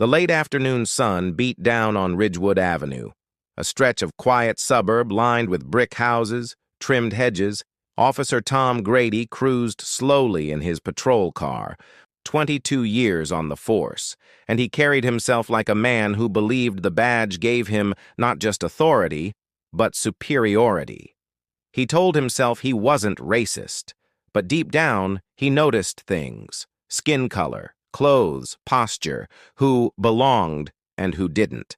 The late afternoon sun beat down on Ridgewood Avenue, a stretch of quiet suburb lined with brick houses, trimmed hedges. Officer Tom Grady cruised slowly in his patrol car, 22 years on the force, and he carried himself like a man who believed the badge gave him not just authority, but superiority. He told himself he wasn't racist, but deep down he noticed things: skin color, clothes, posture, who belonged and who didn't.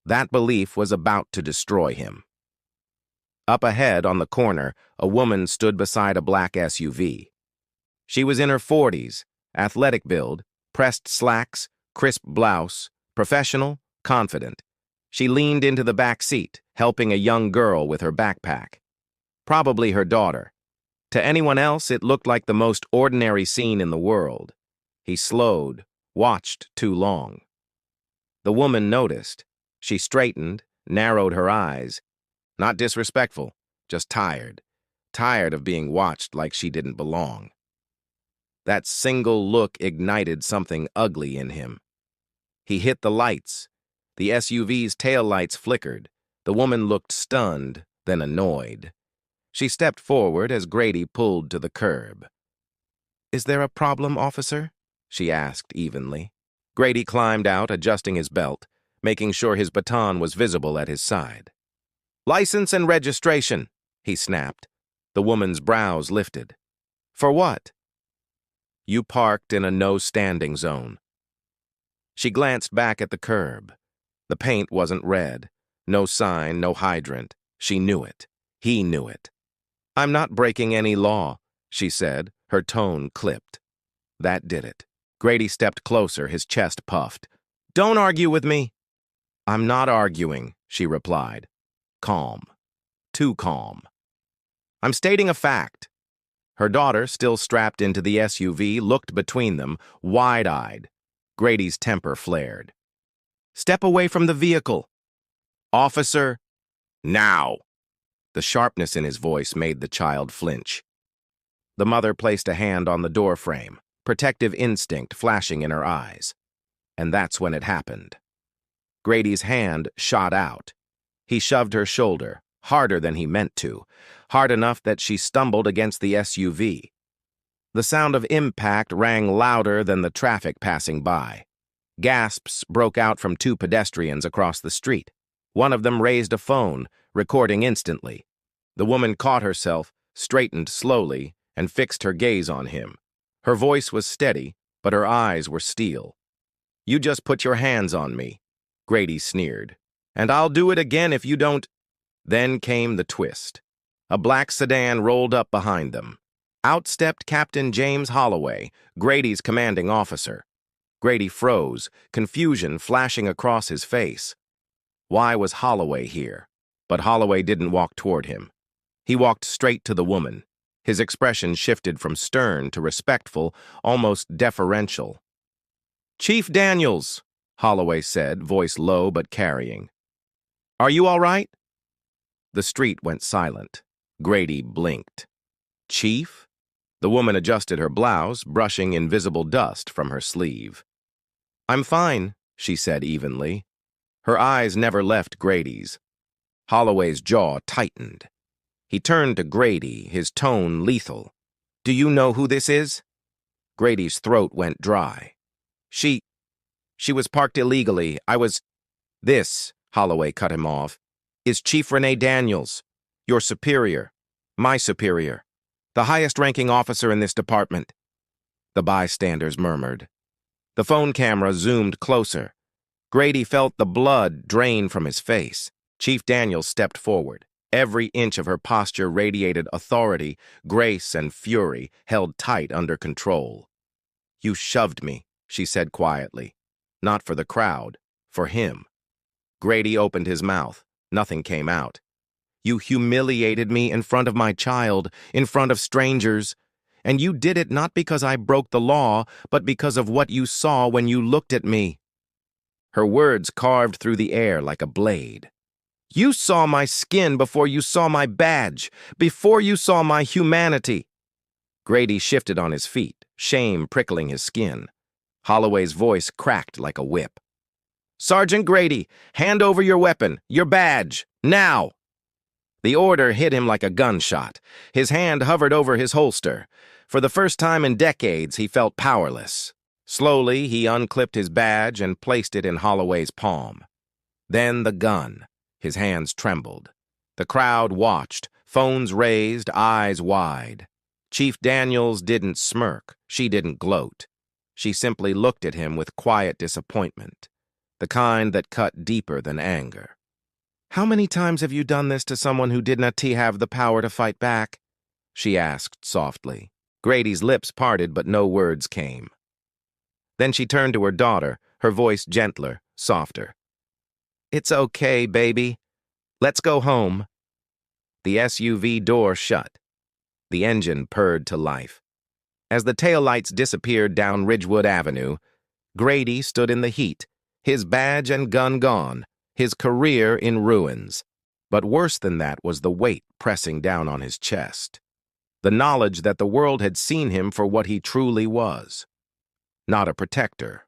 That belief was about to destroy him. Up ahead on the corner, a woman stood beside a black SUV. She was in her 40s, athletic build, pressed slacks, crisp blouse, professional, confident. She leaned into the back seat, helping a young girl with her backpack. Probably her daughter. To anyone else, it looked like the most ordinary scene in the world. He slowed, watched too long. The woman noticed. She straightened, narrowed her eyes. Not disrespectful, just tired. Tired of being watched like she didn't belong. That single look ignited something ugly in him. He hit the lights. The SUV's taillights flickered. The woman looked stunned, then annoyed. She stepped forward as Grady pulled to the curb. "Is there a problem, officer?" she asked evenly. Grady climbed out, adjusting his belt, making sure his baton was visible at his side. "License and registration," he snapped. The woman's brows lifted. "For what?" "You parked in a no-standing zone." She glanced back at the curb. The paint wasn't red. No sign, no hydrant. She knew it. He knew it. "I'm not breaking any law," she said, her tone clipped. That did it. Grady stepped closer, his chest puffed. "Don't argue with me." "I'm not arguing," she replied. Calm. Too calm. "I'm stating a fact." Her daughter, still strapped into the SUV, looked between them, wide-eyed. Grady's temper flared. "Step away from the vehicle." "Officer, now!" The sharpness in his voice made the child flinch. The mother placed a hand on the door frame, protective instinct flashing in her eyes. And that's when it happened. Grady's hand shot out. He shoved her shoulder, harder than he meant to, hard enough that she stumbled against the SUV. The sound of impact rang louder than the traffic passing by. Gasps broke out from two pedestrians across the street. One of them raised a phone, recording instantly. The woman caught herself, straightened slowly, and fixed her gaze on him. Her voice was steady, but her eyes were steel. "You just put your hands on me," Grady sneered. "And I'll do it again if you don't—" Then came the twist. A black sedan rolled up behind them. Out stepped Captain James Holloway, Grady's commanding officer. Grady froze, confusion flashing across his face. Why was Holloway here? But Holloway didn't walk toward him. He walked straight to the woman. His expression shifted from stern to respectful, almost deferential. "Chief Daniels," Holloway said, voice low but carrying. "Are you all right?" The street went silent. Grady blinked. "Chief?" The woman adjusted her blouse, brushing invisible dust from her sleeve. "I'm fine," she said evenly. Her eyes never left Grady's. Holloway's jaw tightened. He turned to Grady, his tone lethal. "Do you know who this is?" Grady's throat went dry. She was parked illegally. This," Holloway cut him off, "is Chief Renee Daniels, your superior, my superior, the highest-ranking officer in this department." The bystanders murmured. The phone camera zoomed closer. Grady felt the blood drain from his face. Chief Daniels stepped forward. Every inch of her posture radiated authority, grace, and fury, held tight under control. "You shoved me," she said quietly. Not for the crowd, for him. Grady opened his mouth. Nothing came out. "You humiliated me in front of my child, in front of strangers. And you did it not because I broke the law, but because of what you saw when you looked at me." Her words carved through the air like a blade. "You saw my skin before you saw my badge, before you saw my humanity." Grady shifted on his feet, shame prickling his skin. Holloway's voice cracked like a whip. Sergeant Grady, hand over your weapon, your badge, now! The order hit him like a gunshot. His hand hovered over his holster. For the first time in decades, he felt powerless. Slowly, he unclipped his badge and placed it in Holloway's palm. Then the gun. His hands trembled. The crowd watched, phones raised, eyes wide. Chief Daniels didn't smirk. She didn't gloat. She simply looked at him with quiet disappointment, the kind that cut deeper than anger. "How many times have you done this to someone who did not have the power to fight back?" she asked softly. Grady's lips parted, but no words came. Then she turned to her daughter, her voice gentler, softer. "It's okay, baby. Let's go home." The SUV door shut. The engine purred to life. As the taillights disappeared down Ridgewood Avenue, Grady stood in the heat, his badge and gun gone, his career in ruins. But worse than that was the weight pressing down on his chest. The knowledge that the world had seen him for what he truly was. Not a protector,